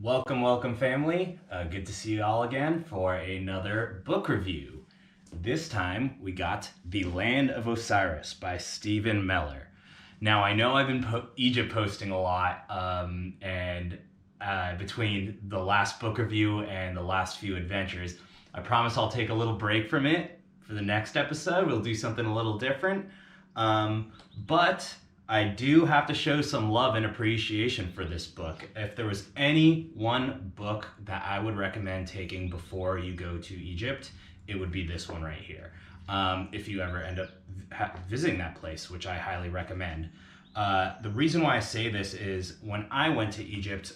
Welcome, family. Good to see you all again for another book review. This time we got The Land of Osiris by Stephen Mehler. Now, I know I've been Egypt posting a lot, and between the last book review and the last few adventures, I promise I'll take a little break from it for the next episode. We'll do something a little different. But I do have to show some love and appreciation for this book. If there was any one book that I would recommend taking before you go to Egypt, it would be this one right here. If you ever end up visiting that place, which I highly recommend. The reason why I say this is when I went to Egypt,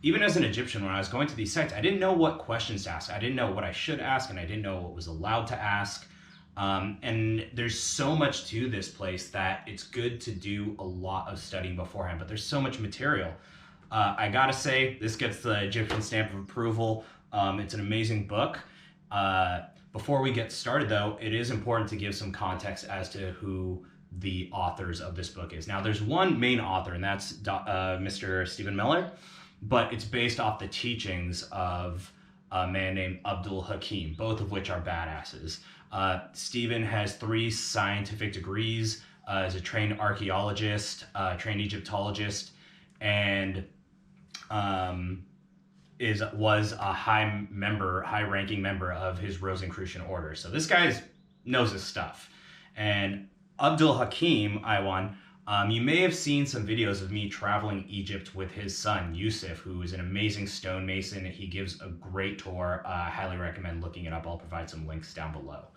even as an Egyptian, when I was going to these sites, I didn't know what questions to ask. I didn't know what I should ask, and I didn't know what was allowed to ask. And there's so much to this place that it's good to do a lot of studying beforehand, but there's so much material. I gotta say, this gets the Egyptian stamp of approval. It's an amazing book. Before we get started though, it is important to give some context as to who the authors of this book is. Now there's one main author, and that's Mr. Stephen Mehler, but it's based off the teachings of a man named Abdul Hakim, both of which are badasses. Stephen has 3 scientific degrees, is a trained archaeologist, trained Egyptologist, and was a high-ranking member of his Rosicrucian order. So this guy knows his stuff. And Abdul Hakim Awyan, you may have seen some videos of me traveling Egypt with his son, Yusuf, who is an amazing stonemason. He gives a great tour. I highly recommend looking it up. I'll provide some links down below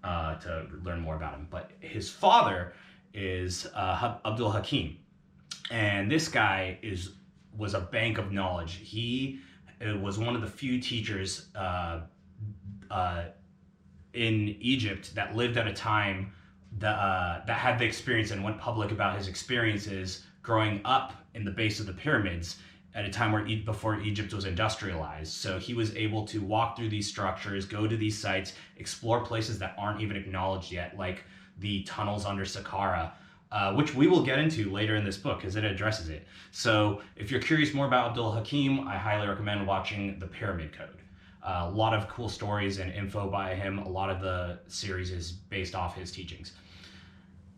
to learn more about him. But his father is Abdul Hakim. And this guy was a bank of knowledge. He was one of the few teachers in Egypt that lived at a time that had the experience and went public about his experiences growing up in the base of the pyramids at a time before Egypt was industrialized. So he was able to walk through these structures, go to these sites, explore places that aren't even acknowledged yet, like the tunnels under Saqqara, which we will get into later in this book because it addresses it. So if you're curious more about Abdul Hakim, I highly recommend watching The Pyramid Code. A lot of cool stories and info by him. A lot of the series is based off his teachings.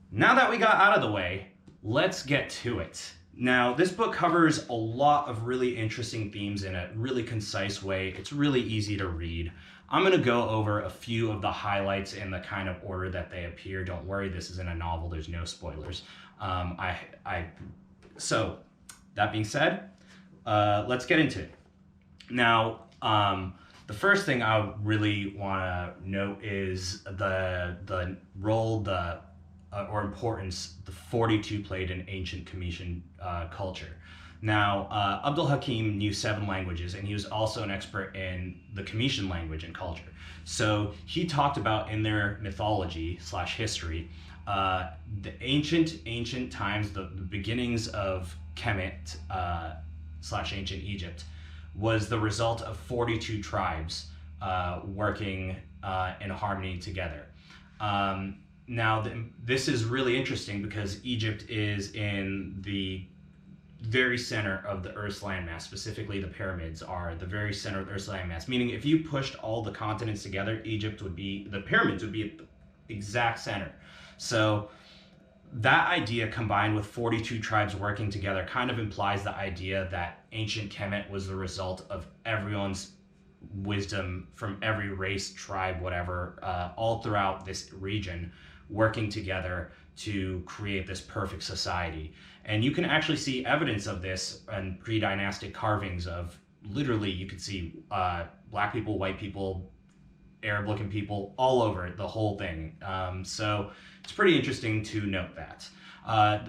Now that we got out of the way, let's get to it. Now, this book covers a lot of really interesting themes in a really concise way. It's really easy to read. I'm going to go over a few of the highlights in the kind of order that they appear. Don't worry, this isn't a novel. There's no spoilers. So, that being said, let's get into it. Now, the first thing I really want to note is the role, or importance the 42 played in ancient Khemitian culture. Now, Abdul Hakim knew 7 languages, and he was also an expert in the Khemitian language and culture. So he talked about in their mythology / history, the ancient times, the beginnings of Khemit / ancient Egypt was the result of 42 tribes working in harmony together. Now, this is really interesting because Egypt is in the very center of the Earth's landmass. Specifically, the pyramids are the very center of the Earth's landmass, meaning if you pushed all the continents together, the pyramids would be at the exact center. So that idea combined with 42 tribes working together kind of implies the idea that ancient Khemit was the result of everyone's wisdom from every race, tribe, whatever, all throughout this region, working together to create this perfect society. And you can actually see evidence of this in pre-dynastic carvings of literally, you could see black people, white people, Arab-looking people, all over the whole thing. So it's pretty interesting to note that.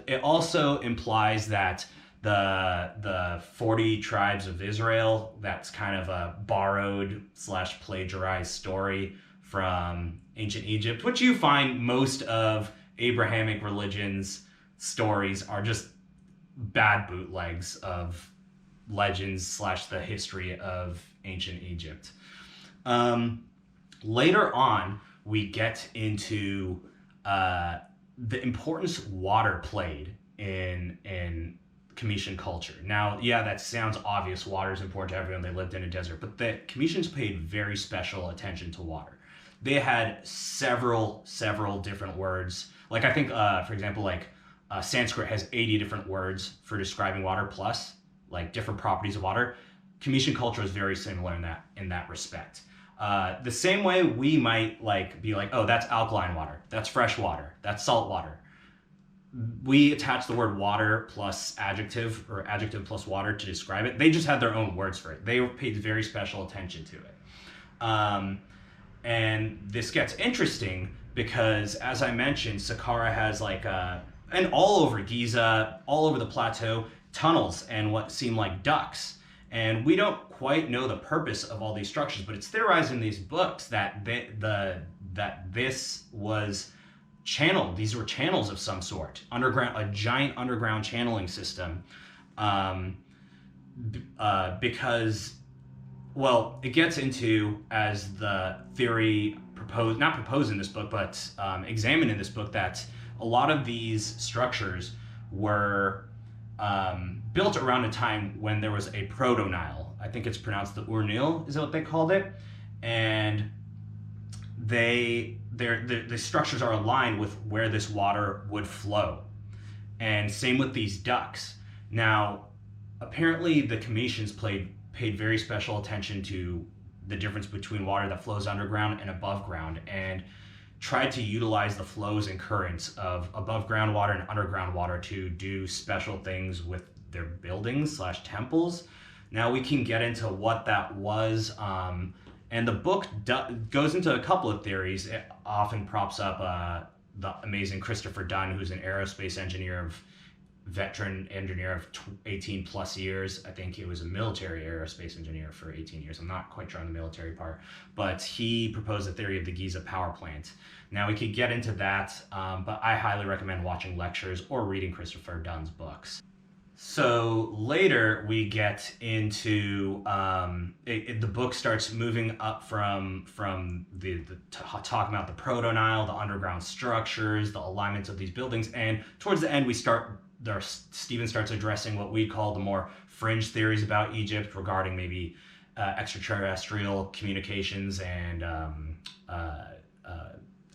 It also implies that the 40 tribes of Israel, that's kind of a borrowed / plagiarized story from ancient Egypt, which you find most of Abrahamic religion's stories are just bad bootlegs of legends / the history of ancient Egypt. Later on, we get into the importance water played in Khemitian culture. Now, yeah, that sounds obvious. Water is important to everyone. They lived in a desert. But the Khemitians paid very special attention to water. They had several different words. Like, I think, for example, like Sanskrit has 80 different words for describing water, plus like different properties of water. Khemitian culture is very similar in that respect. The same way we might like be like, oh, that's alkaline water, that's fresh water, that's salt water. We attach the word water plus adjective or adjective plus water to describe it. They just had their own words for it. They paid very special attention to it. And this gets interesting because, as I mentioned, Saqqara has like, and all over Giza, all over the plateau, tunnels and what seem like ducts. And we don't quite know the purpose of all these structures, but it's theorized in these books that that this was channeled. These were channels of some sort, underground, a giant underground channeling system, because, well, it gets into, as the theory proposed, not proposed in this book, but examined in this book, that a lot of these structures were built around a time when there was a proto-Nile. I think it's pronounced the Ur-Nil, is what they called it. And the structures are aligned with where this water would flow. And same with these ducts. Now, apparently the Khemitans paid very special attention to the difference between water that flows underground and above ground, and tried to utilize the flows and currents of above ground water and underground water to do special things with their buildings / temples. Now we can get into what that was, and the book goes into a couple of theories. It often props up the amazing Christopher Dunn, who's an aerospace engineer, veteran engineer of 18 plus years. I think he was a military aerospace engineer for 18 years. I'm not quite sure on the military part, but he proposed a theory of the Giza power plant. Now we could get into that, but I highly recommend watching lectures or reading Christopher Dunn's books. So later we get into, the book starts moving up from the talking about the Proto-Nile, the underground structures, the alignments of these buildings, and towards the end Stephen starts addressing what we call the more fringe theories about Egypt regarding maybe extraterrestrial communications and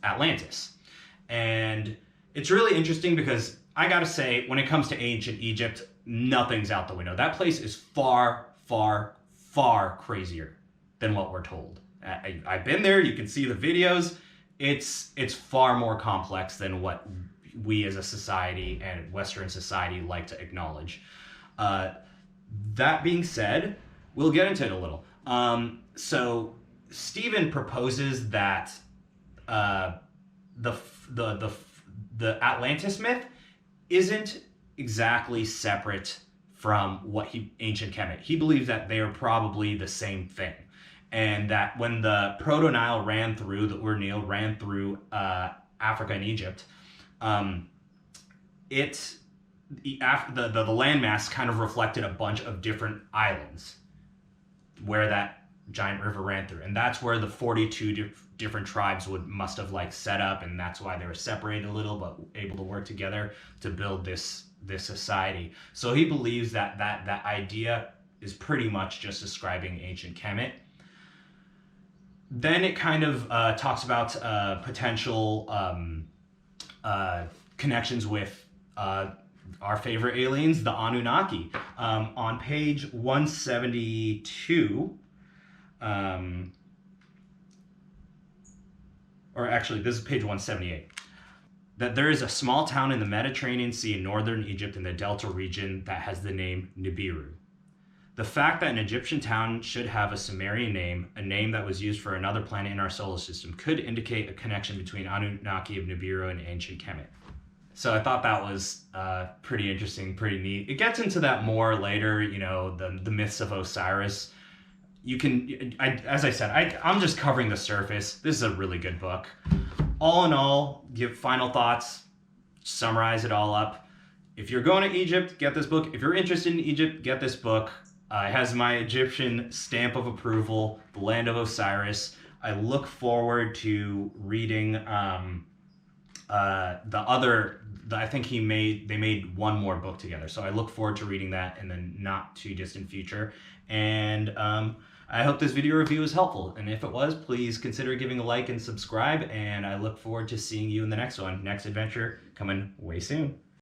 Atlantis. And it's really interesting because I gotta say, when it comes to ancient Egypt, nothing's out the window. That place is far, far, far crazier than what we're told. I've been there, you can see the videos. It's far more complex than what we as a society and Western society like to acknowledge. That being said, we'll get into it a little. So Stephen proposes that the Atlantis myth isn't exactly separate from ancient Khemit. He believes that they are probably the same thing, and that when the Proto-Nile ran through, the Ur-Nil ran through Africa and Egypt, the landmass kind of reflected a bunch of different islands where that giant river ran through, and that's where the 42 different tribes must have like set up, and that's why they were separated a little but able to work together to build this society. So he believes that idea is pretty much just describing ancient Khemit. Then it kind of talks about potential connections with our favorite aliens, the Anunnaki. On page 172, or actually this is page 178, that there is a small town in the Mediterranean Sea in northern Egypt in the Delta region that has the name Nibiru. The fact that an Egyptian town should have a Sumerian name, a name that was used for another planet in our solar system, could indicate a connection between Anunnaki of Nibiru and ancient Khemit. So I thought that was pretty interesting, pretty neat. It gets into that more later, the myths of Osiris. As I said, I'm just covering the surface. This is a really good book. All in all, give final thoughts, summarize it all up. If you're going to Egypt, get this book. If you're interested in Egypt, get this book. It has my Egyptian stamp of approval, The Land of Osiris. I look forward to reading I think they made one more book together. So I look forward to reading that in the not too distant future. And I hope this video review was helpful. And if it was, please consider giving a like and subscribe. And I look forward to seeing you in the next one. Next adventure coming way soon.